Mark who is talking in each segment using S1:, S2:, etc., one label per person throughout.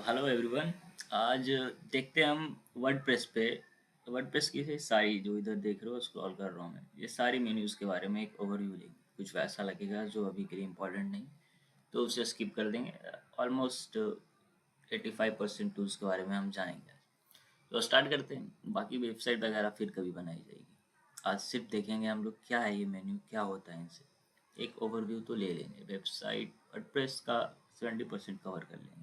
S1: Hello everyone. आज देखते हैं हम वर्डप्रेस पे। वर्डप्रेस की ये सारी जो इधर देख रहे हो स्क्रॉल कर रहा हूँ मैं, ये सारी मेन्यूज़ के बारे में एक ओवरव्यू लेंगे। कुछ वैसा लगेगा जो अभी के लिए इम्पोर्टेंट नहीं, तो उसे स्किप कर देंगे। ऑलमोस्ट 85% टूल्स के बारे में हम जानेंगे। तो स्टार्ट करते हैं, बाकी वेबसाइट वगैरह फिर कभी बनाई जाएगी। आज सिर्फ देखेंगे हम लोग क्या है ये मेन्यू, क्या होता है इनसे। एक ओवरव्यू तो ले लेंगे। वेबसाइट वर्डप्रेस का 70% कवर कर लेंगे।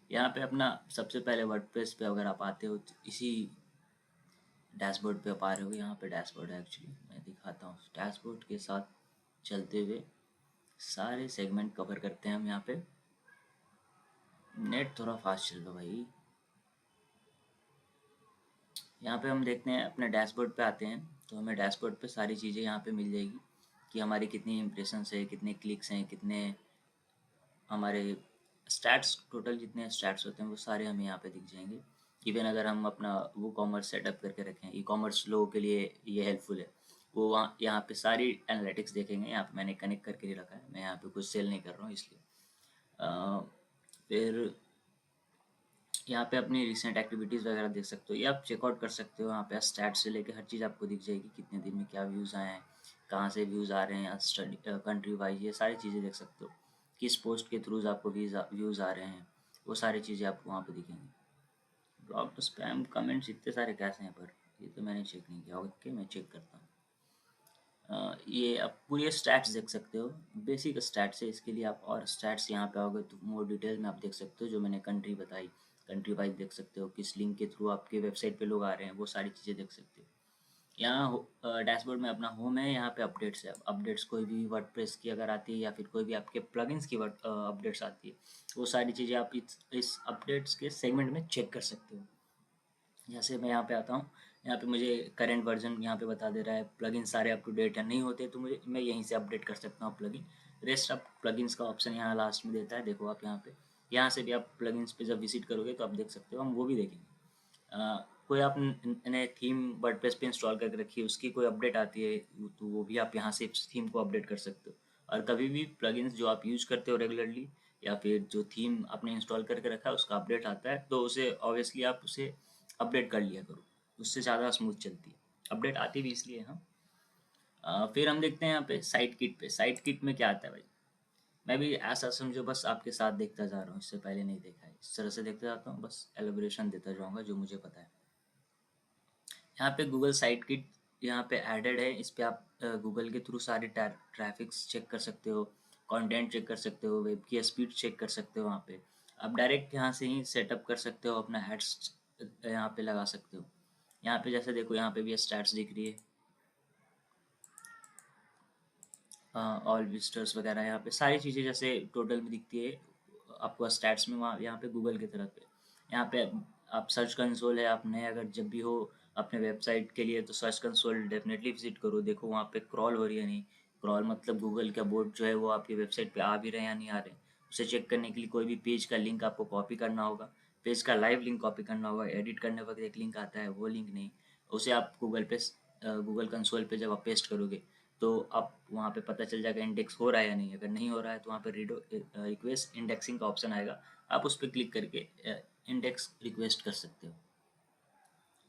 S1: यहाँ पे अपना सबसे पहले वर्डप्रेस पे अगर आप आते हो तो इसी डैशबोर्ड पे आप आ रहे हो। यहाँ पे डैशबोर्ड है, एक्चुअली मैं दिखाता हूँ। डैशबोर्ड के साथ चलते हुए सारे सेगमेंट कवर करते हैं हम यहाँ पे। नेट थोड़ा फास्ट चल रहा भाई। यहाँ पे हम देखते हैं, अपने डैशबोर्ड पे आते हैं तो हमें डैशबोर्ड पे सारी चीज़ें यहाँ पे मिल जाएगी कि हमारी कितनी इम्प्रेशंस है, कितने क्लिक्स हैं, कितने हमारे स्टैट्स, टोटल जितने स्टैट्स होते हैं वो सारे हमें यहाँ पे दिख जाएंगे। इवन अगर हम अपना वो कॉमर्स सेटअप करके रखें, ई कॉमर्स लोगों के लिए ये हेल्पफुल है। वो वहाँ यहाँ पे सारी एनालिटिक्स देखेंगे। यहाँ पे मैंने कनेक्ट करके ही रखा है, मैं यहाँ पे कुछ सेल नहीं कर रहा हूँ इसलिए। अ, फिर यहाँ पे अपनी रिसेंट एक्टिविटीज़ वगैरह देख सकते हो, ये आप चेकआउट कर सकते हो। यहाँ पे स्टैट से लेके हर चीज़ आपको दिख जाएगी, कितने दिन में क्या व्यूज़ आए हैं, कहाँ से व्यूज़ आ रहे हैं, स्टडी कंट्री वाइज ये सारी चीज़ें देख सकते हो। किस पोस्ट के थ्रूज आपको व्यूज़ आ रहे हैं, वो सारी चीज़ें आपको वहाँ पे दिखेंगी। ब्लॉक स्पैम कमेंट्स इतने सारे कैसे हैं, पर ये तो मैंने चेक नहीं किया। ओके, मैं चेक करता हूँ। ये आप पूरे स्टैट्स देख सकते हो। बेसिक स्टैट्स है, इसके लिए आप और स्टैट्स यहाँ पे आओगे तो मोर डिटेल में आप देख सकते हो। जो मैंने कंट्री बताई, कंट्री वाइज देख सकते हो, किस लिंक के थ्रू आपके वेबसाइट पे लोग आ रहे हैं, वो सारी चीज़ें देख सकते हो। यहाँ डैशबोर्ड में अपना होम है, यहाँ पे अपडेट्स है। अपडेट्स कोई भी वर्डप्रेस की अगर आती है या फिर कोई भी आपके प्लगइन्स की अपडेट्स आती है, वो सारी चीज़ें आप इस अपडेट्स के सेगमेंट में चेक कर सकते हो। जैसे मैं यहाँ पे आता हूँ, यहाँ पे मुझे करंट वर्जन यहाँ पे बता दे रहा है। प्लगइन सारे अप टू डेट है, नहीं होते तो मुझे मैं यहीं से अपडेट कर सकता हूँ प्लगइन। रेस्ट ऑफ प्लगइन्स का ऑप्शन यहाँ लास्ट में देता है, देखो आप यहाँ पे। यहाँ से भी आप प्लगइन्स पे जब विजिट करोगे तो आप देख सकते हो, हम वो भी देखेंगे। कोई आपने थीम वर्डप्रेस पे इंस्टॉल करके रखी है, उसकी कोई अपडेट आती है तो वो भी आप यहाँ से थीम को अपडेट कर सकते हो। और कभी भी प्लगइन्स जो आप यूज करते हो रेगुलरली, या फिर जो थीम आपने इंस्टॉल करके रखा है उसका अपडेट आता है, तो उसे ऑब्वियसली आप उसे अपडेट कर लिया करो। उससे ज़्यादा स्मूथ चलती है। अपडेट आती भी इसलिए हाँ। फिर हम देखते हैं यहाँ पे साइट किट पे। साइट किट में क्या आता है भाई, मैं भी ऐसा समझो बस आपके साथ देखता जा रहा हूँ, इससे पहले नहीं देखा है। इस तरह से देखते जाता हूँ, बस एलिब्रेशन देता जाऊँगा जो मुझे पता है। यहाँ पे गूगल साइट किट यहाँ पे एडेड है। इस पे आप गूगल के थ्रू सारे ट्रैफिक्स चेक कर सकते हो, कंटेंट चेक कर सकते हो, वेब की स्पीड चेक कर सकते हो। वहाँ पे आप डायरेक्ट यहाँ से ही सेटअप कर सकते हो, अपना एड्स यहाँ पे लगा सकते हो। यहाँ पे जैसे देखो, यहाँ पे भी स्टैट्स दिख रही है, ऑल विजिटर्स वगैरह। यहाँ पे सारी चीज़ें जैसे टोटल में दिखती है आपको स्टैट्स में, वहाँ यहाँ पे गूगल की तरफ पे। यहाँ पे आप सर्च कंसोल है, आपने अगर जब भी हो अपने वेबसाइट के लिए तो सर्च कंसोल डेफिनेटली विजिट करो। देखो वहाँ पे क्रॉल हो रही है नहीं। क्रॉल मतलब गूगल का बोर्ड जो है वो आपकी वेबसाइट पे आ भी रहे हैं या नहीं आ रहे। उसे चेक करने के लिए कोई भी पेज का लिंक आपको कॉपी करना होगा, पेज का लाइव लिंक कॉपी करना होगा। एडिट करने वक्त एक लिंक आता है, वो लिंक नहीं, उसे आप गूगल पे गूगल कंसोल पे जब आप पेस्ट करोगे तो आप वहाँ पे पता चल जाएगा इंडेक्स हो रहा है या नहीं। अगर नहीं हो रहा है तो वहाँ पे रिक्वेस्ट इंडेक्सिंग का ऑप्शन आएगा, आप उस पर क्लिक करके इंडेक्स रिक्वेस्ट कर सकते हो।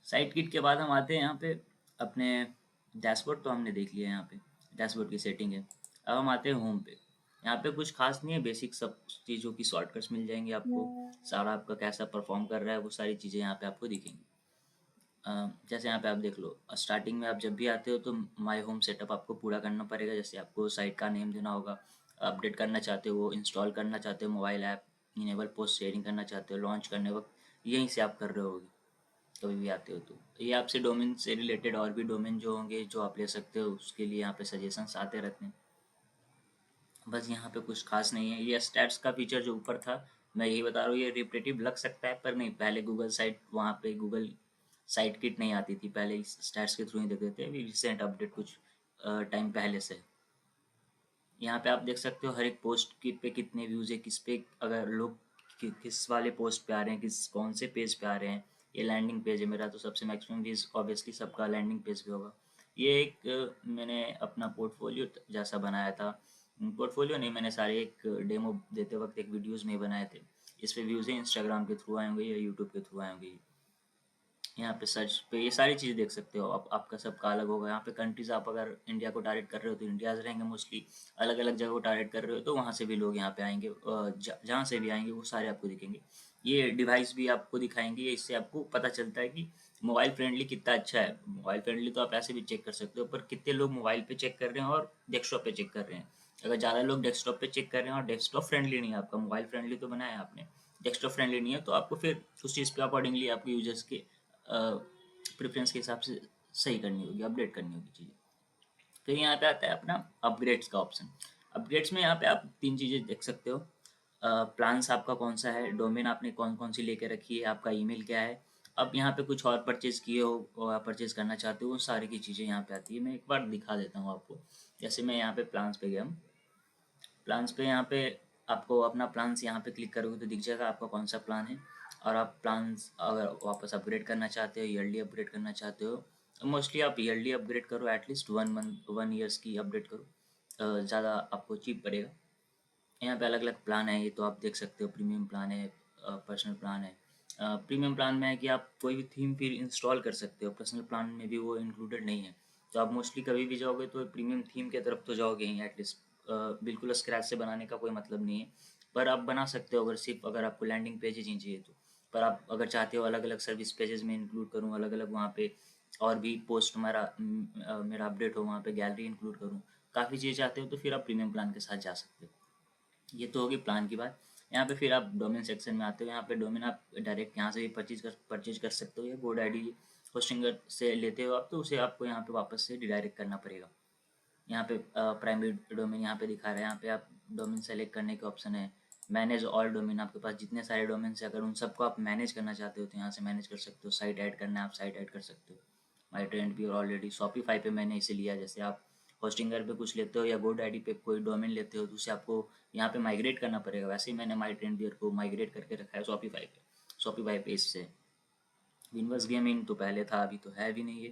S1: साइट किट के बाद हम आते हैं यहाँ पे अपने डैशबोर्ड, तो हमने देख लिया यहाँ पे डैशबोर्ड की सेटिंग है। अब हम आते हैं होम पे। यहाँ पे कुछ खास नहीं है, बेसिक सब चीज़ों की शॉर्टकट्स मिल जाएंगे आपको। सारा आपका कैसा परफॉर्म कर रहा है वो सारी चीज़ें यहाँ पे आपको दिखेंगी। जैसे यहाँ पे आप देख लो, स्टार्टिंग में आप जब भी आते हो तो माय होम सेटअप आपको पूरा करना पड़ेगा। जैसे आपको साइट का नेम देना होगा, अपडेट करना चाहते हो, इंस्टॉल करना चाहते हो mobile app, enable post sharing करना चाहते हो, लॉन्च करने वक्त यहीं से आप कर रहे होगे कभी भी आते हो तो। ये आपसे डोमेन से रिलेटेड और भी डोमेन जो होंगे जो आप ले सकते हो, उसके लिए यहाँ पे सजेशंस आते रहते हैं। बस यहाँ पे कुछ खास नहीं है। ये स्टैट्स का फीचर जो ऊपर था, मैं यही बता रहा हूँ, ये रिपीटेटिव लग सकता है पर नहीं। पहले गूगल साइट, वहाँ पे गूगल साइट किट नहीं आती थी, पहले स्टैट्स के थ्रू ही देते थे। अभी रिसेंट अपडेट कुछ टाइम पहले से। यहाँ पे आप देख सकते हो हर एक पोस्ट की पे कितने व्यूज़ है, किस पे अगर लोग किस वाले पोस्ट पे आ रहे हैं, किस कौन से पेज पे आ रहे हैं। ये लैंडिंग पेज है मेरा, तो सबसे मैक्सिमम व्यूज़ ऑब्वियसली सबका लैंडिंग पेज पे होगा। ये एक मैंने अपना पोर्टफोलियो जैसा बनाया था। पोर्टफोलियो नहीं, मैंने सारे एक डेमो देते वक्त एक वीडियोस में बनाए थे। इस पे व्यूज़ हैं इंस्टाग्राम के थ्रू आए होंगे या यूट्यूब के थ्रू आए होंगे। यहाँ पे सर्च पे ये सारी चीज़ें देख सकते हो आप, आपका सबका अलग होगा। यहाँ पे कंट्रीज आप अगर इंडिया को टारगेट कर रहे हो तो इंडिया से रहेंगे मोस्टली, अलग अलग जगह को टारगेट कर रहे हो तो वहाँ से भी लोग यहाँ पे आएंगे, जहाँ से भी आएंगे वो सारे आपको दिखेंगे। ये डिवाइस भी आपको दिखाएंगे, इससे आपको पता चलता है कि मोबाइल फ्रेंडली कितना अच्छा है। मोबाइल फ्रेंडली तो आप ऐसे भी चेक कर सकते हो, पर कितने लोग मोबाइल पे चेक कर रहे हैं और डेस्कटॉप पे चेक कर रहे हैं। अगर ज़्यादा लोग डेस्कटॉप पे चेक कर रहे हैं और डेस्कटॉप फ्रेंडली नहीं है आपका, मोबाइल फ्रेंडली तो बनाया है आपने, डेस्कटॉप फ्रेंडली नहीं है, तो आपको फिर उस चीज़ पे अकॉर्डिंगली आपके यूजर्स के प्रेफरेंस के हिसाब से सही करनी होगी, अपडेट करनी होगी चीज़ें। फिर यहाँ पे आता है अपना अपग्रेड्स का ऑप्शन। अपग्रेड्स में यहाँ पे आप तीन चीज़ें देख सकते हो। प्लान्स आपका कौन सा है, डोमेन आपने कौन कौन सी लेके रखी है, आपका ईमेल क्या है, अब यहाँ पे कुछ और परचेज किए हो और परचेज करना चाहते हो, वो सारी की चीज़ें यहाँ पे आती है। मैं एक बार दिखा देता हूँ आपको। जैसे मैं यहाँ पे प्लान्स पे गया हूँ, प्लान्स पे यहाँ पे आपको अपना प्लान्स यहाँ पे क्लिक करोगे तो दिख जाएगा आपका कौन सा प्लान है। और आप प्लान्स अगर वापस अपग्रेड करना चाहते हो, ईयरली अपग्रेड करना चाहते हो, मोस्टली आप ईयरली अपग्रेड करो, एटलीस्ट 1 मंथ 1 ईयर्स की अपडेट करो, ज़्यादा आपको चीप पड़ेगा। यहाँ पे अलग अलग प्लान है, ये तो आप देख सकते हो। प्रीमियम प्लान है, पर्सनल प्लान है। प्रीमियम प्लान में है कि आप कोई भी थीम फिर इंस्टॉल कर सकते हो, पर्सनल प्लान में भी वो इंक्लूडेड नहीं है। तो आप मोस्टली कभी भी जाओगे तो प्रीमियम थीम की तरफ तो जाओगे ही एटलीस्ट। बिल्कुल स्क्रैच से बनाने का कोई मतलब नहीं है, पर आप बना सकते हो अगर सिर्फ अगर आपको लैंडिंग पेजेज ही चाहिए तो। पर आप अगर चाहते हो अलग अलग सर्विस पेजेस में इंक्लूड करूँ, अलग अलग वहाँ पे और भी पोस्ट मेरा अपडेट हो, वहाँ पे गैलरी इंक्लूड करूँ, काफ़ी चीज़ें चाहते हो तो फिर आप प्रीमियम प्लान के साथ जा सकते हो। ये तो होगी प्लान की बात। यहाँ पे फिर आप डोमेन सेक्शन में आते हो। यहाँ पे डोमेन आप डायरेक्ट यहाँ से भी परचेज कर सकते हो, या गोड आईडी होस्टिंगर से लेते हो आप तो उसे आपको यहाँ पे वापस से रिडायरेक्ट करना पड़ेगा। यहाँ पे प्राइमरी डोमेन यहाँ पे दिखा रहा है, यहाँ पे आप डोमेन सेलेक्ट करने के ऑप्शन है। मैनेज ऑल डोमेन, आपके पास जितने सारे डोमेन है अगर उन सबको आप मैनेज करना चाहते हो तो यहाँ से मैनेज कर सकते हो। साइट ऐड करना है आप साइट ऐड कर सकते हो। माई ट्रेंड भी ऑलरेडी शॉपिफाई पे मैंने इसे लिया। जैसे आप होस्टिंगर पे कुछ लेते हो या गोड आईडी पे कोई डोमेन लेते हो तो उसे आपको यहाँ पे माइग्रेट करना पड़ेगा। वैसे ही मैंने माई ट्रेंड बियर को माइग्रेट करके रखा है शॉपिफाई पे। शॉपिफाई पे इससे विनवर्स गेमिंग तो पहले था, अभी तो है भी नहीं है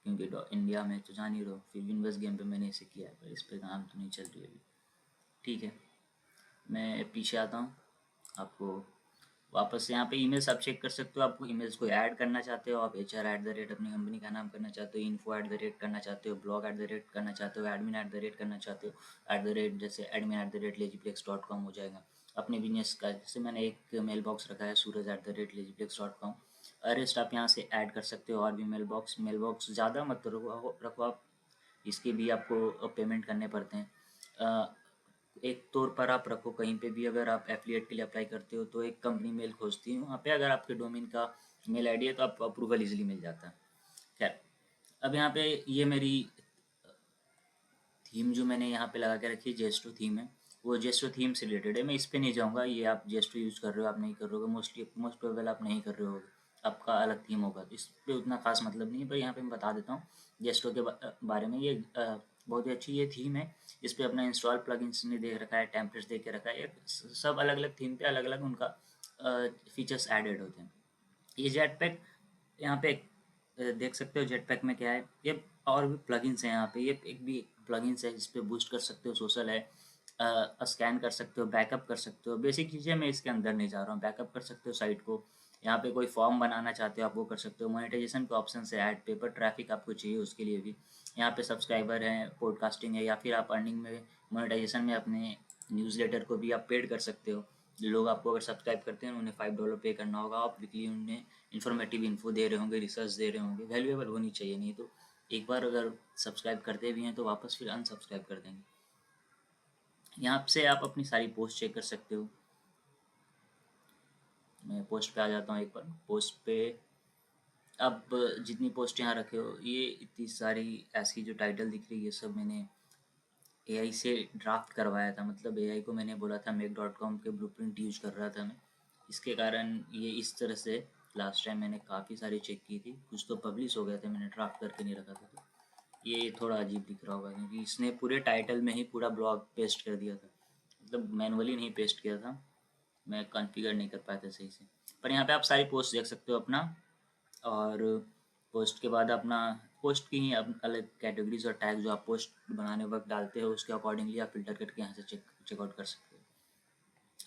S1: क्योंकि इंडिया में तो जान ही रहो। फिर विनवर्स गेम पे मैंने इसे किया है, पर इस पे काम तो नहीं चल रही अभी। ठीक है, मैं पीछे आता हूँ। आपको वापस से यहाँ पे ईमेल्स आप चेक कर सकते हो। आपको ईमेल्स को ऐड करना चाहते हो, आप HR@, अपनी कंपनी का नाम करना चाहते हो, info@ करना चाहते हो, blog@ करना चाहते हो, admin@ करना चाहते हो, जैसे admin@legiplex.com हो जाएगा। अपने बिजनेस का जैसे मैंने एक मेल बॉक्स रखा है suraj@legiplex.com। रेस्ट आप यहाँ से ऐड कर सकते हो और भी मेल बॉक्स ज़्यादा मत रखो आप, इसके भी आपको पेमेंट करने पड़ते हैं। एक तौर पर आप रखो कहीं पे भी, अगर आप एफिलिएट के लिए अप्लाई करते हो तो एक कंपनी मेल खोजती है वहाँ पे, अगर आपके डोमेन का मेल आईडी है तो आपको अप्रूवल इजीली मिल जाता है। खैर, अब यहाँ पे ये मेरी थीम जो मैंने यहाँ पे लगा के रखी है, जेस्टो थीम है, वो जेस्टो थीम से रिलेटेड है। मैं इस पे नहीं जाऊँगा, ये आप जेस्टो यूज़ कर रहे हो आप नहीं कर रहे हो, मोस्ट प्रोबेबल आप नहीं कर रहे हो, आपका अलग थीम होगा तो इस पे उतना खास मतलब नहीं है। पर यहाँ पे मैं बता देता हूँ जेस्टो के बारे में। ये बहुत ही अच्छी ये थीम है। इस पे अपना इंस्टॉल प्लगइन्स ने दे रखा है, टेम्पलेट्स दे के रखा है। सब अलग अलग थीम पे अलग अलग उनका फीचर्स एडेड होते हैं। ये जेट पैक यहाँ पे देख सकते हो जेट पैक में क्या है। ये और भी प्लगइन्स हैं यहाँ पे, ये एक भी प्लगइन्स है जिस पे बूस्ट कर सकते हो, सोशल है, स्कैन कर सकते हो, बैकअप कर सकते हो। बेसिक चीज़ें मैं इसके अंदर नहीं जा रहा हूँ। बैकअप कर सकते हो साइट को, यहाँ पे कोई फॉर्म बनाना चाहते हो आप वो कर सकते हो। मोनेटाइजेशन के ऑप्शन से ऐड पेपर ट्रैफिक आपको चाहिए उसके लिए भी यहाँ पे सब्सक्राइबर हैं, पॉडकास्टिंग है, या फिर आप अर्निंग में मोनेटाइजेशन में अपने न्यूज़लेटर को भी आप पेड कर सकते हो। लोग आपको अगर सब्सक्राइब करते हैं उन्हें $5 पे करना होगा। आप वीकली उन्हें इन्फॉर्मेटिव इन्फो दे रहे होंगे, रिसर्च दे रहे होंगे, वैल्यूएबल होनी चाहिए, नहीं तो एक बार अगर सब्सक्राइब करते भी हैं तो वापस फिर अनसब्सक्राइब कर देंगे। यहाँ से आप अपनी सारी पोस्ट चेक कर सकते हो। मैं पोस्ट पे आ जाता हूँ एक बार। पोस्ट पे अब जितनी पोस्ट यहाँ रखे हो, ये इतनी सारी ऐसी जो टाइटल दिख रही है सब मैंने एआई से ड्राफ्ट करवाया था। मतलब एआई को मैंने बोला था make.com के ब्लूप्रिंट यूज कर रहा था मैं, इसके कारण ये इस तरह से। लास्ट टाइम मैंने काफ़ी सारी चेक की थी, कुछ तो पब्लिश हो गए थे, मैंने ड्राफ्ट करके नहीं रखा था। तो ये थोड़ा अजीब दिख रहा होगा क्योंकि इसने पूरे टाइटल में ही पूरा ब्लॉग पेस्ट कर दिया था। मतलब मैनुअली नहीं पेस्ट किया था, मैं कॉन्फ़िगर नहीं कर पाया था सही से। पर यहाँ पे आप सारी पोस्ट देख सकते हो अपना। और पोस्ट के बाद अपना पोस्ट की ही अलग कैटेगरीज और टैग जो आप पोस्ट बनाने वक्त डालते हो उसके अकॉर्डिंगली आप फिल्टर करके यहाँ से चेकआउट कर सकते हो।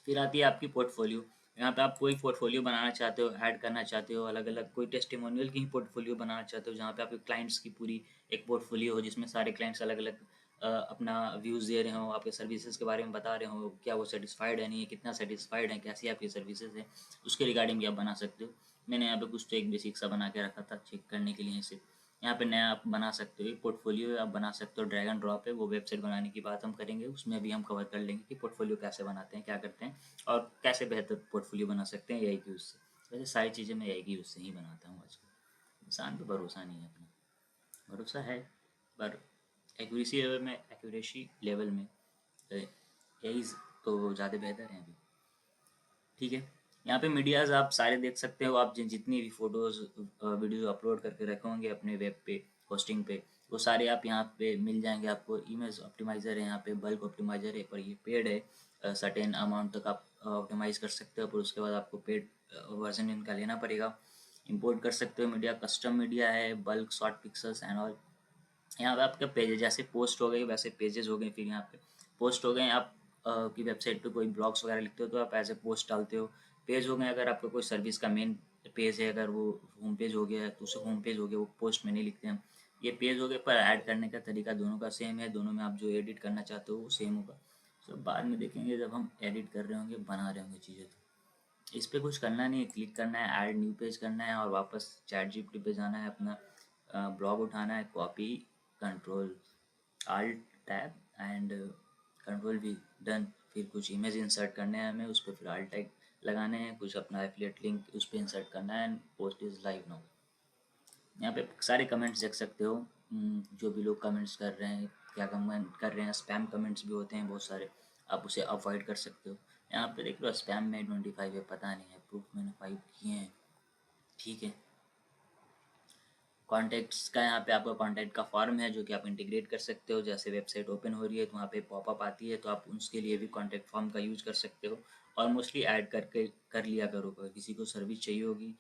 S1: फिर आती है आपकी पोर्टफोलियो। यहाँ पे आप कोई पोर्टफोलियो बनाना चाहते हो, ऐड करना चाहते हो, अलग अलग कोई टेस्टिमोनियल की ही पोर्टफोलियो बनाना चाहते हो, जहाँ पे आपके क्लाइंट्स की पूरी एक पोर्टफोलियो हो जिसमें सारे क्लाइंट्स अलग अलग अपना व्यूज़ दे रहे हो, आपके सर्विसेज के बारे में बता रहे हो, क्या वो सेटिस्फाइड है नहीं है, कितना सेटिस्फाइड है, कैसी आपकी सर्विसेज है, उसके रिगार्डिंग भी आप बना सकते हो। मैंने यहाँ पे कुछ तो एक बेसिक सा बना के रखा था चेक करने के लिए सिर्फ। यहाँ पे नया आप बना सकते हो, पोर्टफोलियो आप बना सकते हो, ड्रैग एंड ड्रॉप है, वो वेबसाइट बनाने की बात हम करेंगे, उसमें भी हम कवर कर लेंगे कि पोर्टफोलियो कैसे बनाते हैं, क्या करते हैं और कैसे बेहतर पोर्टफोलियो बना सकते हैं एआई के यूज़ से। वैसे सारी चीज़ें मैं एआई के यूज़ से ही बनाता हूँ आजकल। इंसान पे भरोसा नहीं है अपना, भरोसा है पर एक्यूरेसी लेवल में एआई तो ज़्यादा बेहतर है अभी। ठीक है, यहाँ पे मीडियाज़ आप सारे देख सकते हो, आप जितनी भी फ़ोटोज़ वीडियो अपलोड करके रखे होंगे अपने वेब पे, होस्टिंग पे, वो सारे आप यहाँ पे मिल जाएंगे आपको। इमेज ऑप्टिमाइज़र है यहाँ पे, बल्क ऑप्टिमाइज़र है, पर ये पेड है, सर्टेन अमाउंट तक आप ऑप्टिमाइज़ कर सकते हो, पर उसके बाद आपको पेड वर्जन इनका लेना पड़ेगा। इंपोर्ट कर सकते हो मीडिया, कस्टम मीडिया है, bulk short pixels and all. यहाँ पे आपके पेज जैसे पोस्ट हो गए वैसे पेजेस हो गए, फिर यहाँ पे पोस्ट हो गए, आप की वेबसाइट पे कोई ब्लॉग्स वगैरह लिखते हो तो आप ऐसे पोस्ट डालते हो। पेज हो गए, अगर आपका कोई सर्विस का मेन पेज है, अगर वो होम पेज हो गया तो उसे होम पेज हो गया, वो पोस्ट में नहीं लिखते हम। ये पेज हो गए, पर ऐड करने का तरीका दोनों का सेम है, दोनों में आप जो एडिट करना चाहते हो वो सेम होगा। सब बाद में देखेंगे जब हम एडिट कर रहे होंगे, बना रहे होंगे चीज़ें। तो इस पे कुछ करना नहीं है, क्लिक करना है, ऐड न्यू पेज करना है और वापस चैट जीपीटी पे जाना है, अपना ब्लॉग उठाना है, copy, control alt tab and control we, done. फिर कुछ इमेज इंसर्ट करने हैं हमें, उस पर फिर आल्ट टैग लगाने हैं, कुछ अपना एफिलिएट लिंक उस पर इंसर्ट करना है and post is live now. यहाँ पे सारे कमेंट्स देख सकते हो, जो भी लोग कमेंट्स कर रहे हैं, क्या कमेंट कर रहे हैं, स्पैम कमेंट्स भी होते हैं बहुत सारे, आप उसे अवॉइड कर सकते हो। यहाँ पे देख लो स्पैम में 25 है, पता नहीं है, प्रूफ मैंने 5 किए हैं। ठीक है, कॉन्टैक्ट्स का यहाँ पे आपका कॉन्टैक्ट का फॉर्म है जो कि आप इंटीग्रेट कर सकते हो, जैसे वेबसाइट ओपन हो रही है तो वहाँ पे पॉपअप आती है, तो आप उसके लिए भी कॉन्टैक्ट फॉर्म का यूज़ कर सकते हो। और मोस्टली ऐड करके कर लिया करो, अगर किसी को सर्विस चाहिए होगी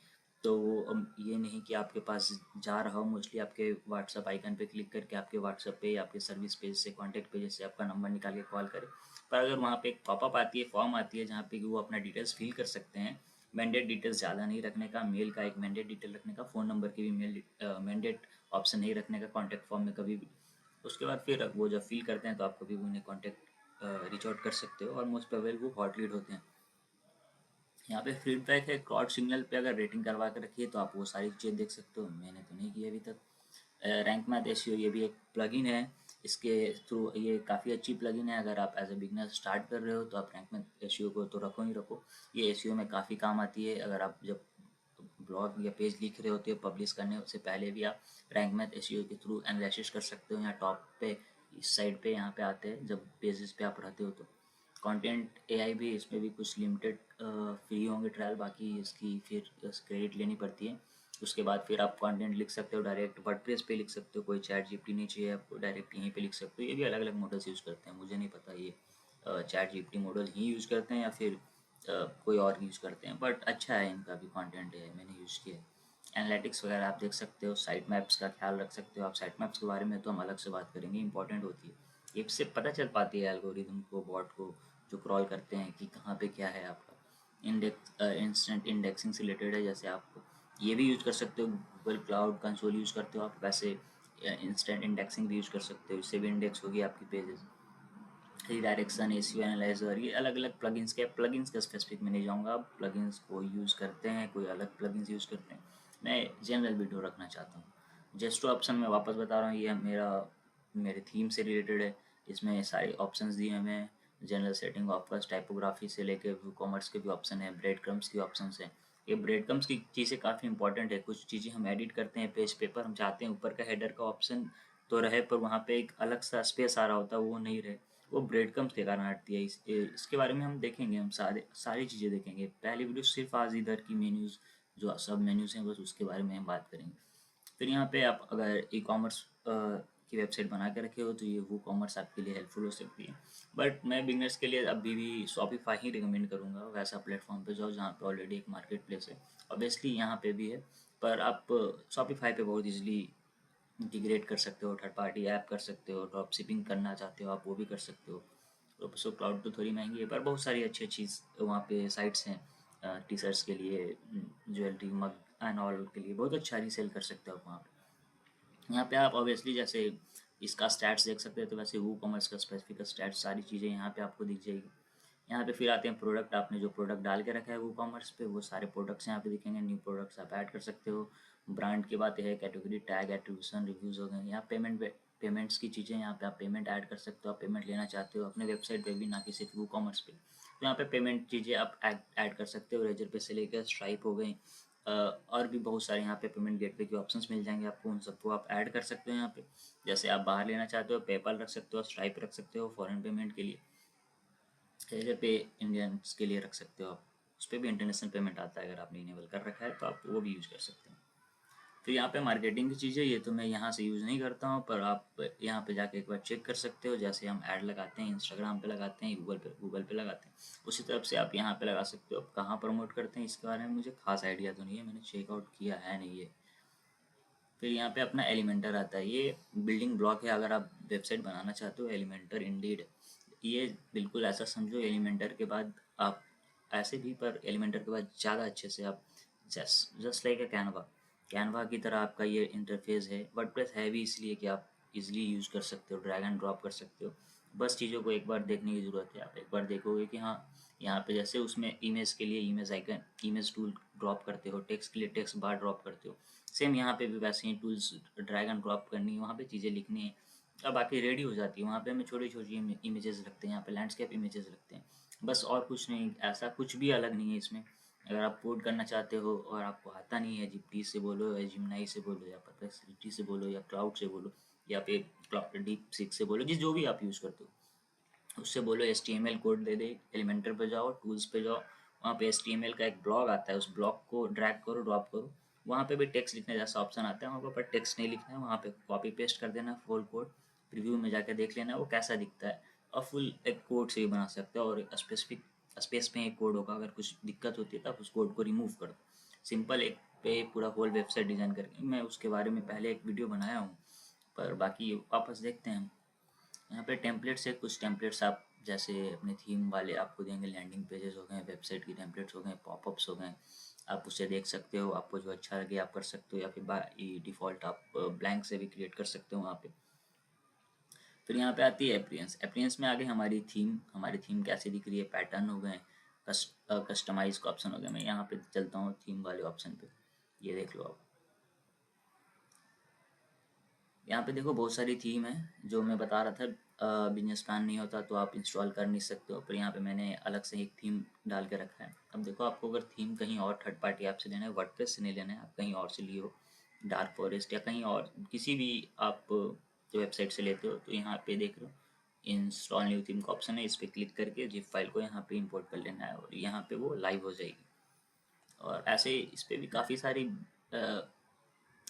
S1: तो वो ये नहीं कि आपके पास जा रहा हो, मोस्टली आपके व्हाट्सअप आइकन पे क्लिक करके आपके व्हाट्सअप पे या आपके सर्विस पेज से, कॉन्टैक्ट पेज से आपका नंबर निकाल के कॉल करे। पर अगर वहाँ पे एक पॉपअप आती है, फॉर्म आती है जहाँ पे वो अपना डिटेल्स फिल कर सकते हैं, मैंडेट डिटेल्स ज़्यादा नहीं रखने का, मेल का एक मैंडेट डिटेल रखने का, फ़ोन नंबर की भी मेल मैंडेट ऑप्शन नहीं रखने का कॉन्टैक्ट फॉर्म में कभी भी। उसके बाद फिर वो जब फिल करते हैं तो आप कभी भी उन्हें कॉन्टैक्ट रीच आउट कर सकते हो, और मोस्ट प्रोबेबल वो हॉट लीड होते हैं। यहाँ पे फीडबैक है, क्राउड सिग्नल पे अगर रेटिंग करवा के रखी है तो आप वो सारी चीज़ें देख सकते हो, मैंने तो नहीं की अभी तक। रैंक मैथ एसईओ, ये भी एक प्लगइन है, इसके थ्रू ये काफ़ी अच्छी प्लगइन है। अगर आप एज ए बिगनर स्टार्ट कर रहे हो तो आप रैंक मैथ एसईओ को तो रखो ही रखो, ये एसईओ में काफ़ी काम आती है। अगर आप जब ब्लॉग या पेज लिख रहे होते हो पब्लिश करने से पहले भी आप रैंक मैथ एसईओ के थ्रू एनालिसिस कर सकते हो। यहाँ टॉप पे इस साइड पे यहाँ पे आते हैं जब पेजेस पे आप रहते हो तो। कंटेंट एआई भी, इसमें भी कुछ लिमिटेड फ्री होंगे ट्रायल, बाकी इसकी फिर क्रेडिट लेनी पड़ती है। उसके बाद फिर आप कंटेंट लिख सकते हो, डायरेक्ट वर्डप्रेस पे लिख सकते हो, कोई चैट जीपीटी नहीं चाहिए आपको, डायरेक्ट यहीं पे लिख सकते हो। ये भी अलग अलग मॉडल्स यूज़ करते हैं, मुझे नहीं पता ये चैट जीपीटी मॉडल ही यूज़ करते हैं या फिर कोई और यूज़ करते हैं, बट अच्छा है इनका भी कंटेंट है, मैंने यूज़ किया है। एनालिटिक्स वगैरह आप देख सकते हो, साइट मैप्स का ख्याल रख सकते हो आप। साइट मैप्स के बारे में तो हम अलग से बात करेंगे, इंपॉर्टेंट होती है, इससे पता चल पाती है एल्गोरिदम को, बॉट को जो क्रॉल करते हैं कि कहाँ पे क्या है आपका। इंस्टेंट इंडेक्सिंग से रिलेटेड है, जैसे आप ये भी यूज़ कर सकते हो, गूगल क्लाउड कंसोल यूज़ करते हो आप, वैसे इंस्टेंट इंडेक्सिंग भी यूज़ कर सकते हो, इससे भी इंडेक्स होगी आपकी पेजेस। रीडायरेक्शन, एसईओ एनालाइजर, ये अलग अलग प्लगइन्स के स्पेसिफिक में नहीं जाऊँगा, प्लगइन्स को यूज़ करते हैं, कोई अलग प्लगइन्स यूज़ करते हैं, मैं जनरल वीडियो रखना चाहता हूँ। जेस्टो ऑप्शन मैं वापस बता रहा हूँ, ये मेरे थीम से रिलेटेड है, इसमें सारे ऑप्शंस दिए हुए हैं, जनरल सेटिंग ऑफर्स, टाइपोग्राफी से लेकर व्यू कॉमर्स के भी ऑप्शन है, ब्रेड क्रम्स की ऑप्शन है। ये ब्रेड क्रम्स की चीज़ें काफ़ी इंपॉर्टेंट है, कुछ चीज़ें हम एडिट करते हैं पेज पेपर, हम चाहते हैं ऊपर का हेडर का ऑप्शन तो रहे, पर वहाँ पे एक अलग सा स्पेस आ रहा होता है, वो नहीं रहे, वो ब्रेड क्रम्स के कारण हटती है। इसके बारे में हम देखेंगे, हम सारी चीज़ें देखेंगे। पहली वीडियो सिर्फ आज इधर की मेन्यूज़, जो सब मेन्यूज़ हैं बस उसके बारे में हम बात करेंगे। फिर यहाँ पे आप अगर ई कॉमर्स की वेबसाइट बना के रखे हो तो ये वो कॉमर्स आपके लिए हेल्पफुल हो सकती है, बट मैं बिगनर्स के लिए अभी भी शॉपिफाई ही रिकमेंड करूँगा। वैसा प्लेटफॉर्म पे जाओ जहाँ पे ऑलरेडी एक मार्केट प्लेस है, ऑब्वियसली यहाँ पे भी है, पर आप शॉपिफाई पे बहुत इजीली इंटीग्रेट कर सकते हो, थर्ड पार्टी ऐप कर सकते हो, ड्रॉप शिपिंग करना चाहते हो आप वो भी कर सकते हो। तो सो क्लाउड तो थोड़ी महंगी है, पर बहुत सारी अच्छी अच्छी वहाँ पे साइट्स हैं टी शर्ट्स के लिए, ज्वेलरी, मग एंड ऑल के लिए बहुत अच्छा रीसेल कर सकते हो आप वहाँ पे। यहाँ पे आप ऑब्वियसली जैसे इसका स्टैट्स देख सकते हो, तो वैसे वो कॉमर्स का स्पेसिफिक स्टैट्स सारी चीज़ें यहाँ पे आपको दिख जाएगी। यहाँ पे फिर आते हैं प्रोडक्ट, आपने जो प्रोडक्ट डाल के रखा है वो कॉमर्स पे, वो सारे प्रोडक्ट्स यहाँ पे दिखेंगे, न्यू प्रोडक्ट्स आप ऐड कर सकते हो। ब्रांड की बात है, कैटेगरी, टैग, एट्रीब्यूशन, रिव्यूज़ हो गए। यहाँ पेमेंट्स की चीज़ें, यहाँ पे आप पेमेंट ऐड कर सकते हो, आप पेमेंट लेना चाहते हो अपने वेबसाइट पे भी, ना कि सिर्फ वो कॉमर्स पे, तो यहाँ पे पेमेंट चीज़ें आप ऐड कर सकते हो। रेजर पे से लेकर स्ट्राइप हो गई, और भी बहुत सारे यहाँ पे पेमेंट गेटवे के ऑप्शंस मिल जाएंगे आपको, उन सबको आप ऐड कर सकते हो यहाँ पे। जैसे आप बाहर लेना चाहते हो, पेपल रख सकते हो, स्ट्राइप रख सकते हो फॉरेन पेमेंट के लिए, रेजर पे इंडियंस के लिए रख सकते हो आप, उस पर भी इंटरनेशनल पेमेंट आता है, अगर आपने इनेबल कर रखा है तो आप वो भी यूज़ कर सकते हैं। फिर यहाँ पे मार्केटिंग की चीज़ें, ये तो मैं यहाँ से यूज़ नहीं करता हूँ, पर आप यहाँ पे जाके एक बार चेक कर सकते हो। जैसे हम ऐड लगाते हैं इंस्टाग्राम पे लगाते हैं, गूगल पे लगाते हैं, उसी तरफ से आप यहाँ पे लगा सकते हो। आप कहाँ प्रमोट करते हैं इसके बारे में मुझे खास आइडिया तो नहीं है, मैंने चेकआउट किया है नहीं है। फिर यहाँ पे अपना एलिमेंटर आता है, ये बिल्डिंग ब्लॉक है अगर आप वेबसाइट बनाना चाहते हो। एलिमेंटर इंडीड, ये बिल्कुल ऐसा समझो एलिमेंटर के बाद आप ऐसे भी, पर एलिमेंटर के बाद ज़्यादा अच्छे से आप जस्ट लाइक अ कैनवा, कैनवा की तरह आपका ये इंटरफेस है। वर्डप्रेस है भी इसलिए कि आप इजीली यूज़ कर सकते हो, ड्रैग एंड ड्रॉप कर सकते हो। बस चीज़ों को एक बार देखने की ज़रूरत है, आप एक बार देखोगे कि हाँ, यहाँ पे जैसे उसमें इमेज के लिए image icon, image tool drop करते हो, टेक्स्ट के लिए टेक्स्ट बार ड्रॉप करते हो, सेम यहाँ पे भी वैसे ही टूल्स ड्रैग एंड ड्रॉप करनी है, वहाँ पे चीज़ें लिखनी है, अब बाकी रेडी हो जाती है। वहाँ पे हमें छोटी छोटी इमेजेस रखते हैं, यहाँ पे लैंडस्केप इमेजेस रखते हैं, बस और कुछ नहीं, ऐसा कुछ भी अलग नहीं है इसमें। अगर आप कोड करना चाहते हो और आपको आता नहीं है, जीपीटी से बोलो या जिमनाई से बोलो या परप्लेक्सिटी से बोलो या क्लाउड से बोलो या फिर क्लाउड डीप सीक से बोलो, जिस जो भी आप यूज़ करते हो उससे बोलो HTML कोड दे दे। एलिमेंटर पे जाओ, टूल्स पे जाओ, वहाँ पे HTML का एक ब्लॉग आता है, उस ब्लॉग को ड्रैग करो, ड्रॉप करो, वहाँ पे भी टेक्स्ट लिखने जैसा ऑप्शन आता है, वहाँ पर टेक्स्ट नहीं लिखना है, वहाँ पे कॉपी पेस्ट कर देना फुल कोड, प्रीव्यू में जाकर देख लेना वो कैसा दिखता है, और फुल एक कोड से भी बना सकते हो। और स्पेसिफिक स्पेस में एक कोड होगा, अगर कुछ दिक्कत होती है तो आप उस कोड को रिमूव कर दो। सिंपल एक पे पूरा होल वेबसाइट डिज़ाइन करके, मैं उसके बारे में पहले एक वीडियो बनाया हूँ, पर बाकी वापस देखते हैं हम। यहाँ पे टेम्पलेट्स है, कुछ टेम्पलेट्स आप जैसे अपने थीम वाले आपको देंगे, लैंडिंग पेजेस हो गए, वेबसाइट की टेम्पलेट्स हो गए, पॉपअप्स हो गए, आप उसे देख सकते हो, आपको जो अच्छा लगे आप कर सकते हो, या फिर बाई डिफ़ॉल्ट आप ब्लैंक से भी क्रिएट कर सकते हो वहाँ पे। फिर यहाँ पे आती है एप्रियंस, एप्रियंस में आगे हमारी थीम कैसे दिख रही है, पैटर्न हो गए, कस्टमाइज का ऑप्शन हो गया। मैं यहाँ पे चलता हूँ थीम वाले ऑप्शन पे, ये देख लो आप, यहाँ पे देखो बहुत सारी थीम है, जो मैं बता रहा था बिजनेस प्लान नहीं होता तो आप इंस्टॉल कर नहीं सकते हो, पर यहाँ पे मैंने अलग से एक थीम डाल के रखा है। अब देखो, आपको अगर थीम कहीं और थर्ड पार्टी ऐप से लेना है, वर्डप्रेस से नहीं लेना है, आप कहीं और से लिए हो, डार्क फॉरेस्ट या कहीं और किसी भी आप जो वेबसाइट से लेते हो, तो यहाँ पे देख लो इंस्टॉल न्यू थीम का ऑप्शन है, इस पर क्लिक करके जिप फाइल को यहाँ पे इंपोर्ट कर लेना है और यहाँ पे वो लाइव हो जाएगी। और ऐसे इस पर भी काफ़ी सारी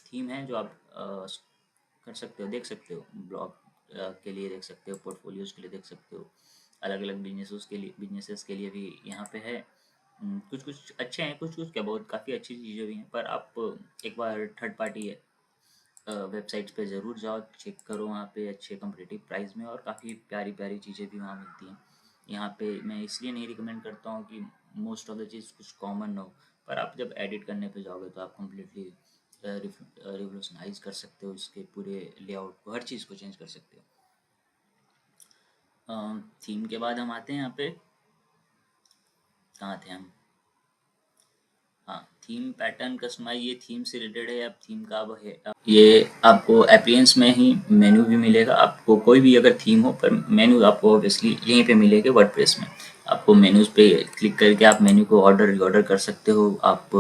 S1: थीम है जो आप कर सकते हो, देख सकते हो, ब्लॉग के लिए देख सकते हो, पोर्टफोलियोज के लिए देख सकते हो, अलग अलग बिजनेसेस के लिए भी यहाँ पे है। कुछ कुछ अच्छे हैं, कुछ कुछ क्या, बहुत काफ़ी अच्छी चीज़ें भी हैं, पर आप एक बार थर्ड पार्टी वेबसाइट्स पे ज़रूर जाओ, चेक करो, वहाँ पे अच्छे कम्पिटिटिव प्राइस में और काफ़ी प्यारी प्यारी चीज़ें भी वहाँ मिलती हैं। यहाँ पे मैं इसलिए नहीं रिकमेंड करता हूँ कि मोस्ट ऑफ द चीज़ कुछ कॉमन हो, पर आप जब एडिट करने पे जाओगे तो आप कम्प्लीटली रिवोल्यूशनाइज कर सकते हो इसके पूरे लेआउट को, हर चीज़ को चेंज कर सकते हो। थीम के बाद हम आते हैं यहाँ पे, कहाँ थे हम, हाँ, थीम पैटर्न कस्टमाइज, ये थीम से रिलेटेड है। अब थीम का अब है, ये आपको एप्रियंस में ही मेन्यू भी मिलेगा, आपको कोई भी अगर थीम हो, पर मेन्यू आपको ऑब्वियसली यहीं पे मिलेगा वर्डप्रेस में। आपको मेन्यूज पे क्लिक करके आप मेन्यू को ऑर्डर रीऑर्डर कर सकते हो, आप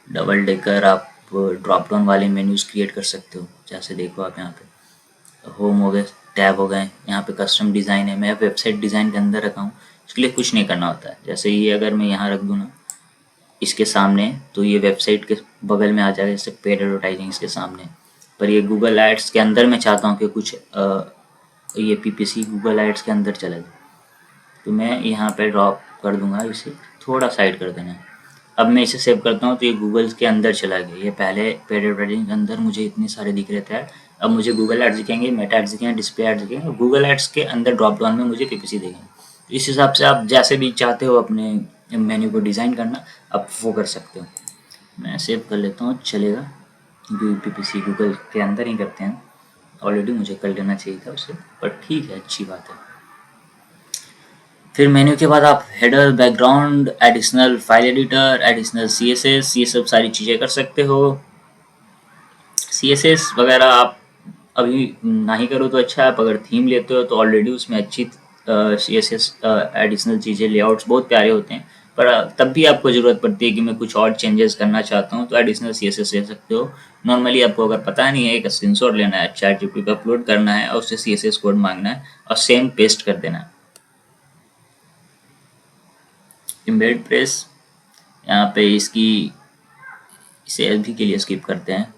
S1: डबल डेकर, आप ड्रॉप डाउन वाले मेन्यूज क्रिएट कर सकते हो। जैसे देखो आप यहाँ पे होम हो गए, टैब हो गए, यहाँ पे कस्टम डिज़ाइन है, मैं वेबसाइट डिज़ाइन के अंदर रखा हूँ, इसके लिए कुछ नहीं करना होता है। जैसे ये अगर मैं यहाँ रख दूँ ना इसके सामने, तो ये वेबसाइट के बगल में आ जाएगा, जैसे पेड एडवर्टाइजिंग इसके सामने। पर ये गूगल एड्स के अंदर मैं चाहता हूँ कि कुछ ये PPC गूगल एड्स के अंदर चला जाए, तो मैं यहाँ पे ड्रॉप कर दूंगा, इसे थोड़ा साइड कर देना है। अब मैं इसे सेव करता हूँ तो ये गूगल के अंदर चला गया, ये पहले पेड एडवर्टाइजिंग के अंदर मुझे इतने सारे दिख रहे थे, अब मुझे गूगल एड्स दिखेंगे, मेटा एड्स दिखेंगे, डिस्प्ले एड्स दिखेंगे, गूगल एड्स के अंदर ड्रॉप डाउन में मुझे PPC दिखेंगे। इस हिसाब से आप जैसे भी चाहते हो अपने मेन्यू को डिज़ाइन करना आप वो कर सकते हो। मैं सेव कर लेता हूँ, चलेगा, क्योंकि PPC गूगल के अंदर ही करते हैं, ऑलरेडी मुझे कर लेना चाहिए था उसे, पर ठीक है, अच्छी बात है। फिर मेन्यू के बाद आप header, background, additional file editor, additional CSS, ये सब सारी चीज़ें कर सकते हो। CSS वगैरह आप अभी ना ही करो तो अच्छा है। आप अगर थीम लेते हो तो ऑलरेडी उसमें अच्छी CSS एडिशनल चीज़ें, लेआउट्स बहुत प्यारे होते हैं, पर तब भी आपको ज़रूरत पड़ती है कि मैं कुछ और चेंजेस करना चाहता हूँ तो एडिशनल CSS ले सकते हो। नॉर्मली आपको अगर पता नहीं है, एक स्क्रीनशॉट लेना है, ChatGPT पे अपलोड करना है और उससे CSS कोड मांगना है और सेम पेस्ट कर देना है। इम्बेड प्रेस, यहाँ पे इसकी, इसे अभी के लिए स्किप करते हैं।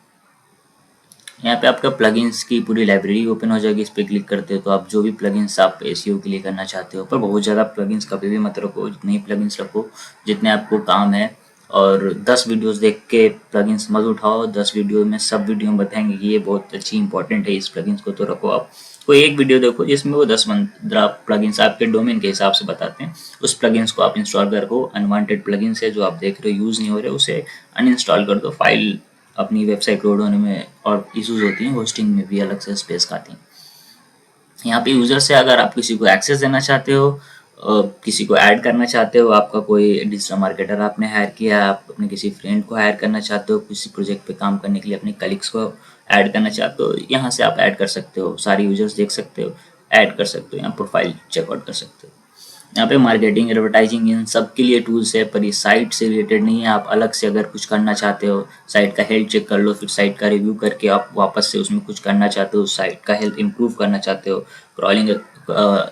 S1: यहाँ पे आपका प्लगइन्स की पूरी लाइब्रेरी ओपन हो जाएगी। इस पर क्लिक करते हो तो आप जो भी प्लगइन्स आप एसईओ के लिए करना चाहते हो, पर बहुत ज़्यादा प्लगइन्स कभी भी मत रखो, जितने ही प्लगइन्स रखो जितने आपको काम है। और 10 वीडियोस देख के प्लगइन्स मत उठाओ। 10 वीडियो में सब वीडियो में बताएंगे कि ये बहुत अच्छी इंपॉर्टेंट है, इस प्लगइन्स को तो रखो आप। कोई एक वीडियो देखो जिसमें वो 10-15 प्लगइन्स आपके डोमेन के हिसाब से बताते हैं, उस प्लगइन्स को आप इंस्टॉल कर दो। अनवांटेड प्लगइन्स है जो आप देख रहे हो यूज़ नहीं हो रहे, उसे अनइंस्टॉल कर दो। फाइल अपनी वेबसाइट लोड होने में और इश्यूज होती हैं, होस्टिंग में भी अलग से स्पेस खाती हैं। यहाँ पे यूजर से अगर आप किसी को एक्सेस देना चाहते हो, किसी को ऐड करना चाहते हो, आपका कोई डिजिटल मार्केटर आपने हायर किया, आप अपने किसी फ्रेंड को हायर करना चाहते हो, किसी प्रोजेक्ट पे काम करने के लिए अपने कलीग्स को ऐड करना चाहते हो, यहाँ से आप ऐड कर सकते हो। सारे यूजर्स देख सकते हो, ऐड कर सकते हो, यहाँ प्रोफाइल चेकआउट कर सकते हो। यहाँ पे मार्केटिंग, एडवर्टाइजिंग, इन सब के लिए टूल्स है, पर ये साइट से रिलेटेड नहीं है। आप अलग से अगर कुछ करना चाहते हो, साइट का हेल्थ चेक कर लो, फिर साइट का रिव्यू करके आप वापस से उसमें कुछ करना चाहते हो, साइट का हेल्थ इंप्रूव करना चाहते हो, क्रॉलिंग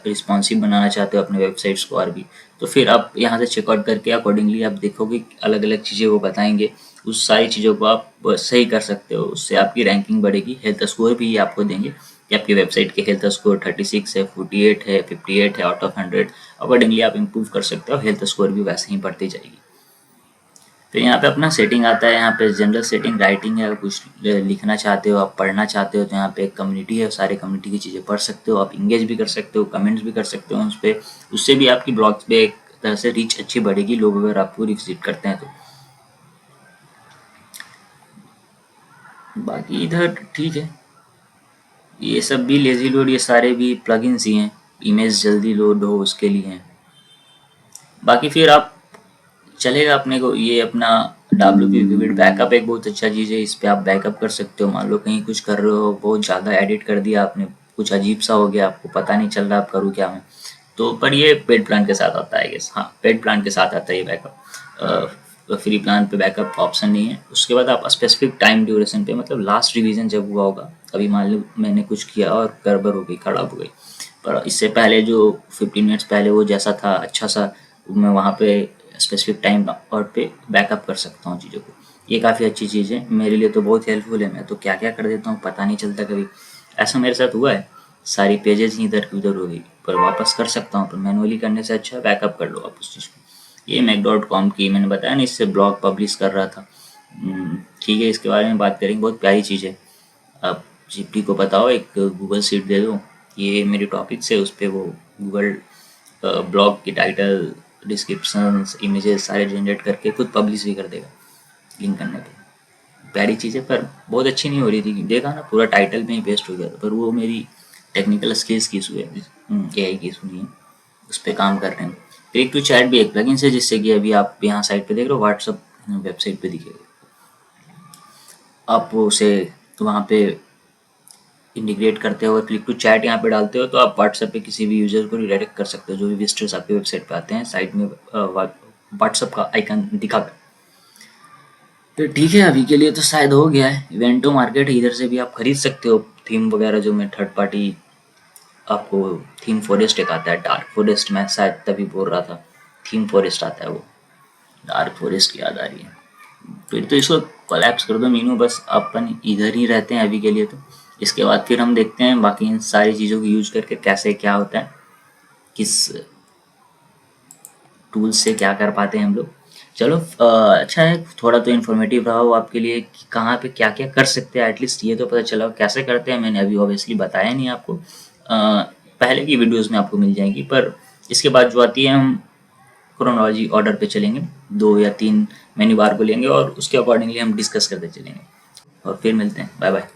S1: रिस्पॉन्सिव बनाना चाहते हो अपने वेबसाइट्स को और भी, तो फिर आप यहाँ से चेकआउट करके अकॉर्डिंगली आप देखोगे अलग अलग चीज़ें वो बताएंगे, उस सारी चीज़ों को आप सही कर सकते हो। उससे आपकी रैंकिंग बढ़ेगी। हेल्थ स्कोर भी आपको देंगे कि आपकी वेबसाइट के हेल्थ स्कोर 36 है, 48 है, 58 है आउट ऑफ 100। अकॉर्डिंगली आप इम्प्रूव कर सकते हो, हेल्थ स्कोर भी वैसे ही बढ़ती जाएगी। फिर यहाँ पे अपना सेटिंग आता है। यहाँ पे जनरल सेटिंग, राइटिंग है, अगर कुछ लिखना चाहते हो, आप पढ़ना चाहते हो तो यहाँ पे एक कम्युनिटी है, सारे कम्युनिटी की चीज़ें पढ़ सकते हो, आप इंगेज भी कर सकते हो, कमेंट्स भी कर सकते हो उस पर। उससे भी आपकी ब्लॉग्स पे एक तरह से रीच अच्छी बढ़ेगी, लोग अगर आपको विजिट करते हैं तो। बाकी इधर ठीक है, ये सब भी लेजी लोड, ये सारे भी प्लगइन्स ही हैं, इमेज जल्दी लोड हो उसके लिए हैं। बाकी फिर आप चलेगा अपने को ये अपना WP विविड बैकअप एक बहुत अच्छा चीज़ है। इस पे आप बैकअप कर सकते हो। मान लो कहीं कुछ कर रहे हो, बहुत ज़्यादा एडिट कर दिया आपने, कुछ अजीब सा हो गया, आपको पता नहीं चल रहा आप करूँ क्या मैं, तो पर ये पेड प्लान के साथ आता है गेस, हाँ पेड प्लान के साथ आता है ये बैकअप। फ्री प्लान पे बैकअप ऑप्शन नहीं है। उसके बाद आप स्पेसिफिक टाइम ड्यूरेशन पे, मतलब लास्ट रिवीजन जब हुआ होगा, अभी मान लो मैंने कुछ किया और गड़बड़ हो गई, खराब हो गई, पर इससे पहले जो 15 मिनट्स पहले वो जैसा था अच्छा सा, मैं वहाँ पे स्पेसिफिक टाइम और पे बैकअप कर सकता हूँ चीज़ों को। ये काफ़ी अच्छी चीज़ है, मेरे लिए तो बहुत हेल्पफुल है। मैं तो क्या क्या कर देता हूँ पता नहीं चलता कभी, ऐसा मेरे साथ हुआ है, सारी पेजेस ही इधर की उधर हो गई, पर वापस कर सकता हूँ। पर मैनुअली करने से अच्छा बैकअप कर लो आप उस चीज़ को। ये Mac.com की मैंने बताया ना, इससे ब्लॉग पब्लिश कर रहा था। ठीक है, इसके बारे में बात करेंगे, बहुत प्यारी चीज़ है। आप जीपी को बताओ एक गूगल शीट दे दो, ये मेरे टॉपिक्स है, उस पर वो गूगल ब्लॉग की टाइटल, डिस्क्रिप्शन, इमेजेस सारे जनरेट करके खुद पब्लिश भी कर देगा लिंक करने पे। प्यारी चीज़ है, पर बहुत अच्छी नहीं हो रही थी, देखा ना पूरा टाइटल में ही पेस्ट हो गया था। पर वो मेरी टेक्निकल स्किल्स की इशू है, AI की इशू नहीं है, उस पर काम कर रहे हैं। क्लिक टू चैट भी एक प्लगइन है, जिससे कि अभी आप यहाँ साइट पे देख रहे हो, व्हाट्सअप वेबसाइट पे दिखेगा, आप उसे वहाँ पे इंटीग्रेट करते हो और क्लिक टू चैट यहाँ पे डालते हो तो आप व्हाट्सएप पे किसी भी यूजर को रिडायरेक्ट कर सकते हो। जो भी विजिटर्स आपकी वेबसाइट पे आते हैं, साइड में व्हाट्सएप का आइकन दिखा कर। तो ठीक है, अभी के लिए तो शायद हो गया है। इवेंटो मार्केट, इधर से भी आप खरीद सकते हो थीम वगैरह, जो मैं थर्ड पार्टी आपको थीम फॉरेस्ट एक आता है, डार्क फॉरेस्ट, मैं शायद तभी बोल रहा था, थीम फॉरेस्ट आता है वो, डार्क फॉरेस्ट की याद आ रही है। फिर तो इसको कोलैप्स कर दो मीनू, बस अपन इधर ही रहते हैं अभी के लिए तो। इसके बाद फिर हम देखते हैं बाकी इन सारी चीज़ों को यूज करके कैसे क्या होता है, किस टूल्स से क्या कर पाते हैं हम लोग। चलो अच्छा है, थोड़ा तो इन्फॉर्मेटिव रहा हो आपके लिए कि कहाँ पे क्या क्या कर सकते हैं, एटलीस्ट ये तो पता चला हो कैसे करते हैं। मैंने अभी ऑब्वियसली बताया नहीं आपको, पहले की वीडियोस में आपको मिल जाएंगी, पर इसके बाद जो आती है हम क्रोनोलॉजी ऑर्डर पे चलेंगे, 2 या 3 मेन्यू बार को लेंगे और उसके अकॉर्डिंगली हम डिस्कस करते चलेंगे। और फिर मिलते हैं, बाय बाय।